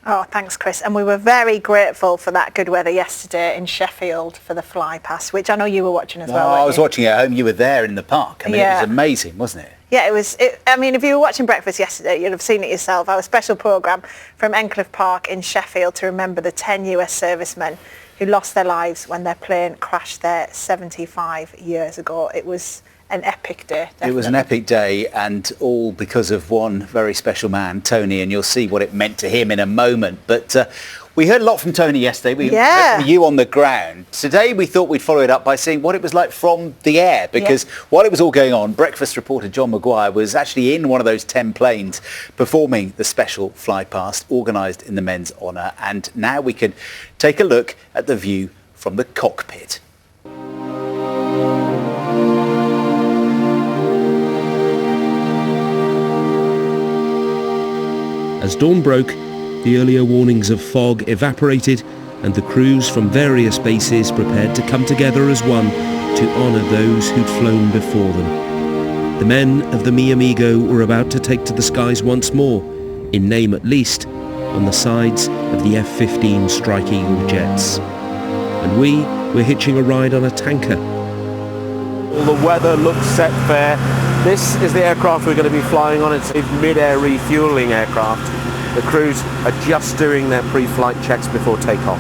Oh, thanks, Chris. And we were very grateful for that good weather yesterday in Sheffield for the flypast, which I know you were watching as well. I was watching it at home. You were there in the park. I mean, it was amazing, wasn't it? Yeah, it was. I mean, if you were watching Breakfast yesterday, you'd have seen it yourself. Our special programme from Endcliffe Park in Sheffield to remember the 10 US servicemen who lost their lives when their plane crashed there 75 years ago. It was an epic day. Definitely. It was an epic day, and all because of one very special man, Tony, and you'll see what it meant to him in a moment. But we heard a lot from Tony yesterday. We heard from you on the ground. Today we thought we'd follow it up by seeing what it was like from the air, because while it was all going on, Breakfast reporter John Maguire was actually in one of those 10 planes performing the special flypast organised in the men's honour. And now we can take a look at the view from the cockpit. As dawn broke, the earlier warnings of fog evaporated and the crews from various bases prepared to come together as one to honour those who'd flown before them. The men of the Mi Amigo were about to take to the skies once more, in name at least, on the sides of the F15 Strike Eagle jets. And we were hitching a ride on a tanker. All the weather looks set fair. This is the aircraft we're going to be flying on. It's a mid-air refuelling aircraft. The crews are just doing their pre-flight checks before takeoff.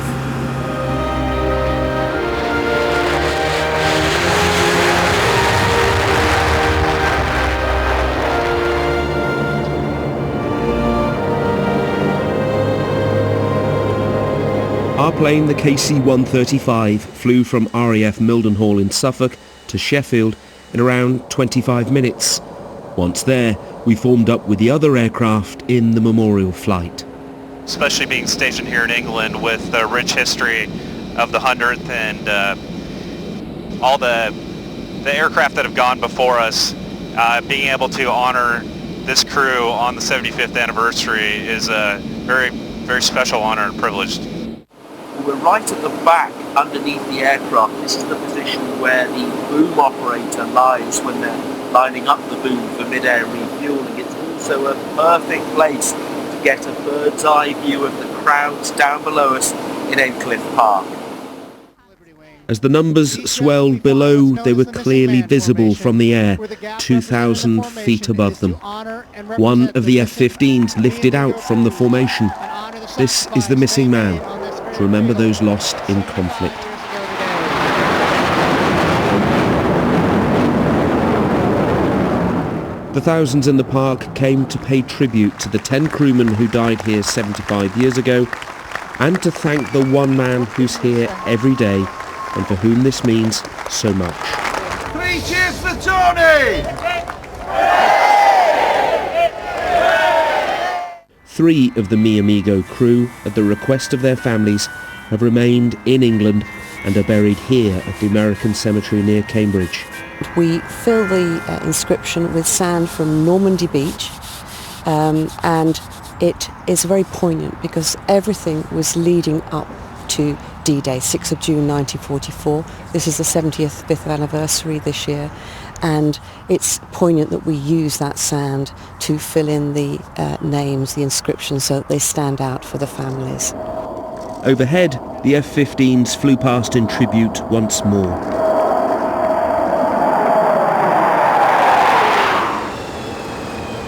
Our plane, the KC135, flew from RAF Mildenhall in Suffolk to Sheffield in around 25 minutes. Once there, we formed up with the other aircraft in the memorial flight. Especially being stationed here in England with the rich history of the 100th and all the aircraft that have gone before us, being able to honor this crew on the 75th anniversary is a very, very special honor and privilege. We're right at the back underneath the aircraft. This is the position where the boom operator lies when they're lining up the boom for mid-air refueling. It's also a perfect place to get a bird's eye view of the crowds down below us in Endcliffe Park. As the numbers swelled below, they were clearly visible from the air, 2,000 feet above them. One of the F-15s lifted out from the formation. This is the missing man, to remember those lost in conflict. The thousands in the park came to pay tribute to the 10 crewmen who died here 75 years ago, and to thank the one man who's here every day and for whom this means so much. 3 cheers for Tony! 3 of the Mi Amigo crew, at the request of their families, have remained in England and are buried here at the American Cemetery near Cambridge. We fill the inscription with sand from Normandy Beach, and it is very poignant because everything was leading up to D-Day, 6th of June 1944. This is the 75th anniversary this year, and it's poignant that we use that sand to fill in the names, the inscriptions, so that they stand out for the families. Overhead, the F-15s flew past in tribute once more.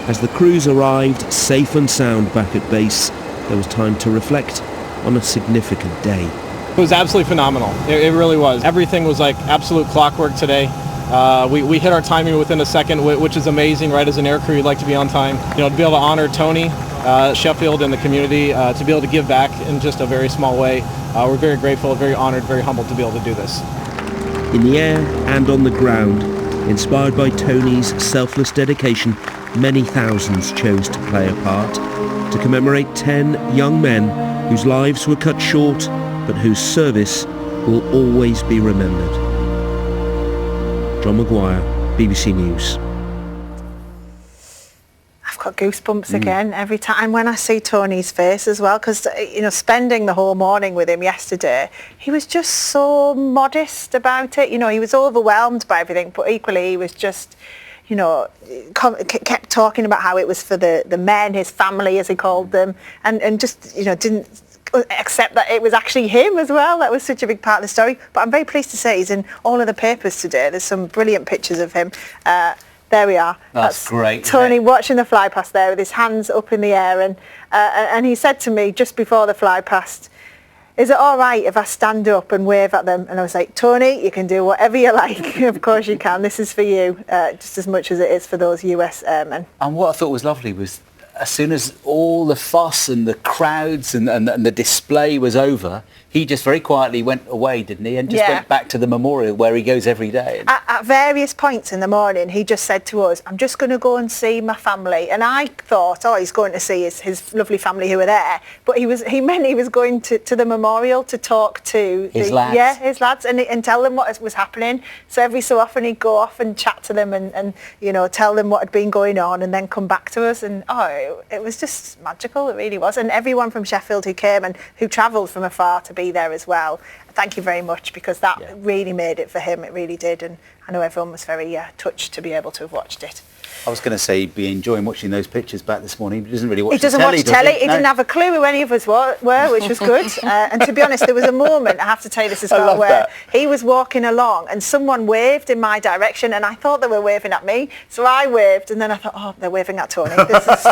As the crews arrived safe and sound back at base, there was time to reflect on a significant day. It was absolutely phenomenal. It really was. Everything was like absolute clockwork today. We hit our timing within a second, which is amazing, right? As an air crew, you'd like to be on time. You know, to be able to honor Tony, Sheffield, and the community, to be able to give back in just a very small way. We're very grateful, very honored, very humbled to be able to do this. In the air and on the ground, inspired by Tony's selfless dedication, many thousands chose to play a part to commemorate 10 young men whose lives were cut short, but whose service will always be remembered. John Maguire, BBC News. I've got goosebumps again every time when I see Tony's face as well, because, you know, spending the whole morning with him yesterday, he was just so modest about it. You know, he was overwhelmed by everything, but equally he was just, kept talking about how it was for the men, his family as he called them, and just didn't accept that it was actually him as well. That was such a big part of the story. But I'm very pleased to say he's in all of the papers today. There's some brilliant pictures of him. There we are. That's great. Tony watching the fly past there with his hands up in the air, and he said to me just before the fly past, "Is it all right if I stand up and wave at them?" And I was like, "Tony, you can do whatever you like." Of course you can. This is for you just as much as it is for those US airmen. And what I thought was lovely was as soon as all the fuss and the crowds and the display was over, he just very quietly went away, didn't he? And just went back to the memorial where he goes every day. At various points in the morning, he just said to us, "I'm just going to go and see my family." And I thought, oh, he's going to see his lovely family who were there. But he meant he was going to the memorial to talk to his lads. Yeah, his lads, and tell them what was happening. So every so often he'd go off and chat to them and tell them what had been going on, and then come back to us. And it was just magical. It really was. And everyone from Sheffield who came and who travelled from afar to be there as well, thank you very much, because that really made it for him. It really did. And I know everyone was very touched to be able to have watched it. I was going to say he'd be enjoying watching those pictures back this morning. He doesn't really watch He doesn't telly, watch telly. He No. didn't have a clue who any of us were, which was good. And to be honest, there was a moment, I have to tell you this as well, where he was walking along and someone waved in my direction, and I thought they were waving at me. So I waved, and then I thought, oh, they're waving at Tony. This is